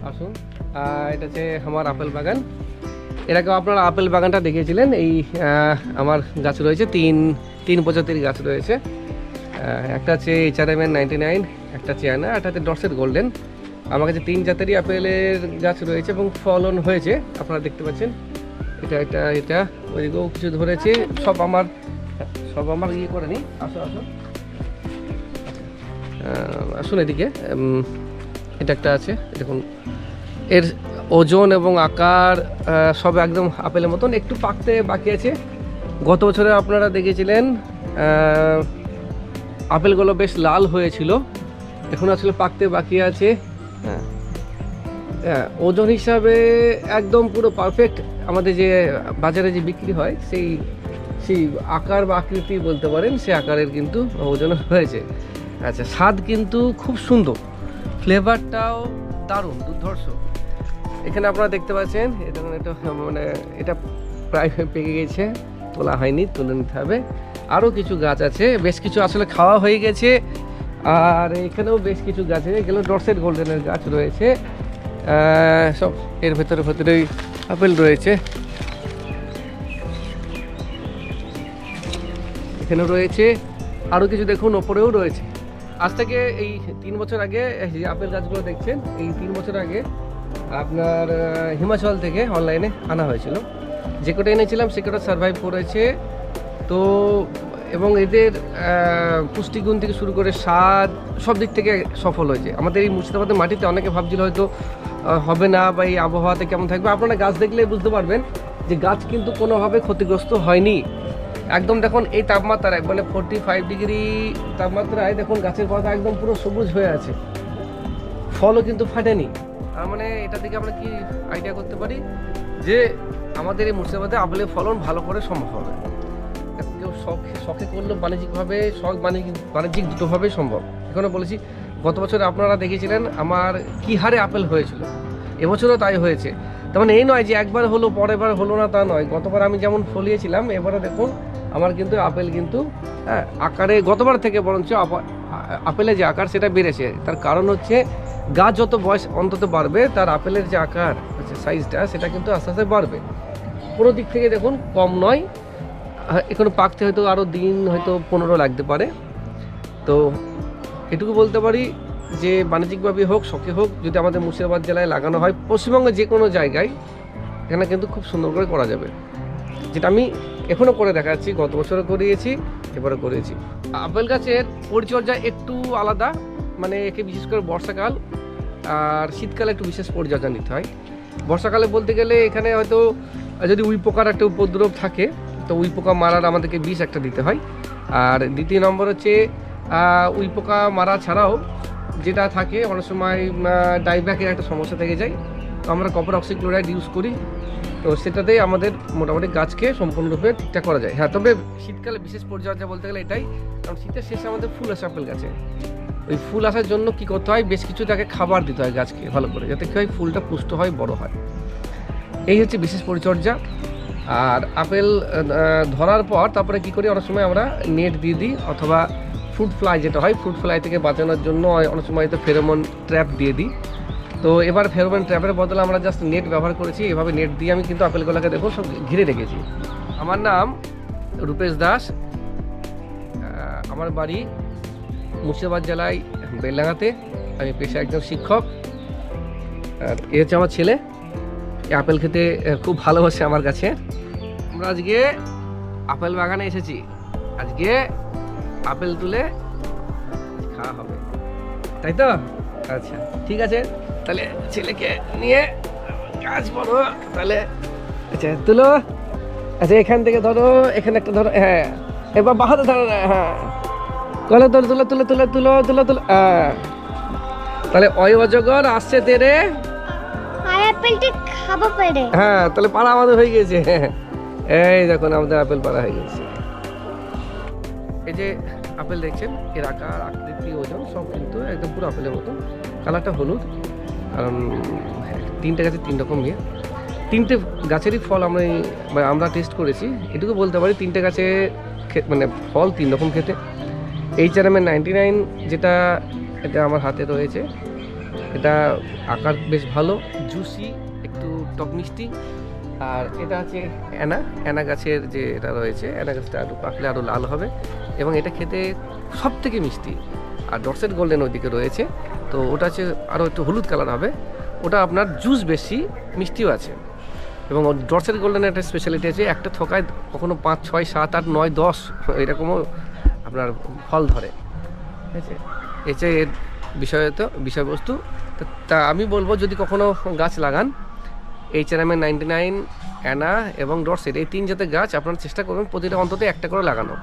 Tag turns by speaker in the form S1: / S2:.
S1: আসুন। এটা হচ্ছে আমার আপেল বাগান। এর আগেও আপনারা আপেল বাগানটা দেখিয়েছিলেন। এই আমার গাছ রয়েছে তিন প্রজাতির গাছ রয়েছে। একটা হচ্ছে HRMN 99, একটা চায়না, একটা হচ্ছে ডটসেট গোল্ডেন। আমার কাছে 3 জাতেরই আপেলের গাছ রয়েছে এবং ফলন হয়েছে, আপনারা দেখতে পাচ্ছেন। এটা ওইদিকেও কিছু ধরেছে। সব আমার ইয়ে করে নি। আসুন এদিকে। এটা একটা আছে, দেখুন এর ওজন এবং আকার সব একদম আপেলের মতন, একটু পাকতে বাকি আছে। গত বছরে আপনারা দেখেছিলেন আপেলগুলো বেশ লাল হয়েছিল, এখন আসলে পাকতে বাকি আছে। হ্যাঁ, ওজন হিসাবে একদম পুরো পারফেক্ট। আমাদের যে বাজারে যে বিক্রি হয় সেই আকার বা আকৃতি বলতে পারেন, সেই আকারের কিন্তু ওজন হয়েছে। আচ্ছা, স্বাদ কিন্তু খুব সুন্দর, ফ্লেভারটাও দারুণ দুর্ধর্ষ। এখানে আপনারা দেখতে পাচ্ছেন এটা মানে এটা প্রায় পেকে গেছে, তোলা হয়নি, তুলে নিতে হবে। আরও কিছু গাছ আছে, বেশ কিছু আসলে খাওয়া হয়ে গেছে। আর এখানেও বেশ কিছু গাছ আছে, এগুলো ডটসেট গোল্ডেনের গাছ রয়েছে। সব এর ভেতরেই আপেল রয়েছে। এখানে রয়েছে আরও কিছু, দেখুন ওপরেও রয়েছে। আজ থেকে এই 3 বছর আগে যে আপেল গাছগুলো দেখছেন, এই 3 বছর আগে আপনার হিমাচল থেকে অনলাইনে আনা হয়েছিল। যে কটা এনেছিলাম সে কটা সার্ভাইভ করেছে। তো এবং এদের পুষ্টিগুণ থেকে শুরু করে স্বাদ সব দিক থেকে সফল হয়েছে। আমাদের এই মুর্শিদাবাদের মাটিতে অনেকে ভাবছিল হয়তো হবে না, বা এই আবহাওয়াতে কেমন থাকবে। আপনারা গাছ দেখলে বুঝতে পারবেন যে গাছ কিন্তু কোনোভাবে ক্ষতিগ্রস্ত হয়নি। একদম দেখুন এই তাপমাত্রায়, মানে 45 ডিগ্রি তাপমাত্রায় দেখুন গাছের পাতা একদম পুরো সবুজ হয়ে আছে, ফলও কিন্তু ফাটেনি। তার মানে এটা থেকে আমরা কি আইডিয়া করতে পারি যে আমাদের এই মুর্শিদাবাদে আপেলের ফলন ভালো করে সম্ভব হবে। কেউ শখে করলেও বাণিজ্যিকভাবে, বাণিজ্যিক দুটোভাবেই সম্ভব। এখানে বলেছি গত বছর আপনারা দেখেছিলেন আমার কি হারে আপেল হয়েছিল, এবছরও তাই হয়েছে। তেমন এই নয় যে একবার হলো পরের বার হলো না, তা নয়। গতবার আমি যেমন ফলিয়েছিলাম, এবারে দেখুন আমার কিন্তু আপেল কিন্তু আকারে গতবার থেকে বরঞ্চ আপেলের যে আকার সেটা বেড়েছে। তার কারণ হচ্ছে গাছ যত বয়স অন্তত বাড়বে, তার আপেলের যে আকার হচ্ছে সাইজটা, সেটা কিন্তু আস্তে আস্তে বাড়বে। কোনো দিক থেকে দেখুন কম নয়। এখনো পাকতে হয়তো আরও দিন হয়তো 15 লাগতে পারে। তো এটুকু বলতে পারি যে বাণিজ্যিকভাবে হোক, শখে হোক, যদি আমাদের মুর্শিদাবাদ জেলায় লাগানো হয়, পশ্চিমবঙ্গের যে কোনো জায়গায়, এখানে কিন্তু খুব সুন্দর করে করা যাবে। যেটা আমি এখনও করে দেখাচ্ছি, গত বছরও করিয়েছি, এবারও করেছি। আপেল গাছের পরিচর্যা একটু আলাদা, মানে একে বিশেষ করে বর্ষাকাল আর শীতকালে একটু বিশেষ পরিচর্যা নিতে হয়। বর্ষাকালে বলতে গেলে এখানে হয়তো যদি উই পোকার একটা উপদ্রব থাকে, তো উই পোকা মারার আমাদেরকে বিষ একটা দিতে হয়। আর দ্বিতীয় নম্বর হচ্ছে উই পোকা মারা ছাড়াও যেটা থাকে অনেক সময় ডাইব্যাকের একটা সমস্যা থেকে যায়, তো আমরা কপার অক্সিক্লোরাইড ইউজ করি। তো সেটাতেই আমাদের মোটামুটি গাছকে সম্পূর্ণরূপে ঠিকঠাক করা যায়। হ্যাঁ, তবে শীতকালে বিশেষ পরিচর্যা বলতে গেলে এটাই, কারণ শীতের শেষে আমাদের ফুল আসে আপেল গাছে। ওই ফুল আসার জন্য কি করতে হয়, বেশ কিছু তাকে খাবার দিতে হয় গাছকে ভালো করে, যাতে কি হয় ফুলটা পুষ্ট হয়, বড় হয়। এই হচ্ছে বিশেষ পরিচর্যা। আর আপেল ধরার পর তারপরে কি করি, অনেক সময় আমরা নেট দিয়ে দিই, অথবা ফ্রুট ফ্লাই যেটা হয়, ফ্রুট ফ্লাই থেকে বাঁচানোর জন্য অনেক সময় হয়তো ফেরোমন ট্র্যাপ দিয়ে দিই। তো এবার ফেরোমন ট্র্যাপের বদলে আমরা জাস্ট নেট ব্যবহার করেছি। এভাবে নেট দিয়ে আমি কিন্তু আপেলগুলোকে দেখুন সব ঘিরে রেখেছি। আমার নাম রূপেশ দাস, আমার বাড়ি মুর্শিদাবাদ জেলায় বেলডাঙ্গাতে। আমি পেশায় একজন শিক্ষক। আর এ হচ্ছে আমার ছেলে, আপেল খেতে খুব ভালোবাসে আমার কাছে। আমরা আজকে আপেল বাগানে এসেছি, আজকে আপেল তুলে খাওয়া হবে, তাই তো? আচ্ছা, ঠিক আছে, তাহলে ছেলেকে নিয়ে কাজ করো তাহলে। আচ্ছা তুলো, আচ্ছা এখান থেকে ধরো, এখানে একটা ধরো, হ্যাঁ এবার বাহাতে ধরো না, হ্যাঁ তুলো তুলো তুলো তুলো তুলো তুলো তুলো তুলো, হ্যাঁ। তাহলে ওই অজগর আসছে তেরে, হ্যাঁ তাহলে পাড়া আমাদের হয়ে গেছে। এই দেখুন আমাদের আপেল পাড়া হয়ে গেছে। এই যে আপেল দেখছেন, এর আকার, আকৃতি, ওজন সব কিন্তু একদম পুরো আপেলের মতো। কালারটা হলুদ, কারণ 3টে গাছে 3 রকম ইয়ে। 3টে গাছেরই ফল আমরা টেস্ট করেছি। এটুকু বলতে পারি 3টে গাছে মানে ফল 3 রকম খেতে। HRMN 99 যেটা, এটা আমার হাতে রয়েছে, এটা আকার বেশ ভালো, জুসি, একটু টক মিষ্টি। আর এটা আছে অ্যানা গাছের যে এটা রয়েছে, অ্যানা গাছটা আরও পাকলে আরও লাল হবে এবং এটা খেতে সব থেকে মিষ্টি। আর ডটসেট গোল্ডেন ওইদিকে রয়েছে, তো ওটা হচ্ছে আরও একটু হলুদ কালার হবে, ওটা আপনার জুস বেশি, মিষ্টিও আছে। এবং ডটসেট গোল্ডেনের একটা স্পেশালিটি আছে, একটা থোকায় কখনো 5, 6, 7, 8, 9, 10 এরকমও আপনার ফল ধরে, ঠিক আছে। এতে এর বিষয়বস্তু। তা আমি বলবো যদি কখনো গাছ লাগান, HRM 99, অ্যানা এবং ডটসেট, এই 3 জাতের গাছ আপনারা চেষ্টা করবেন প্রতিটা অন্তত একটা করে লাগানো।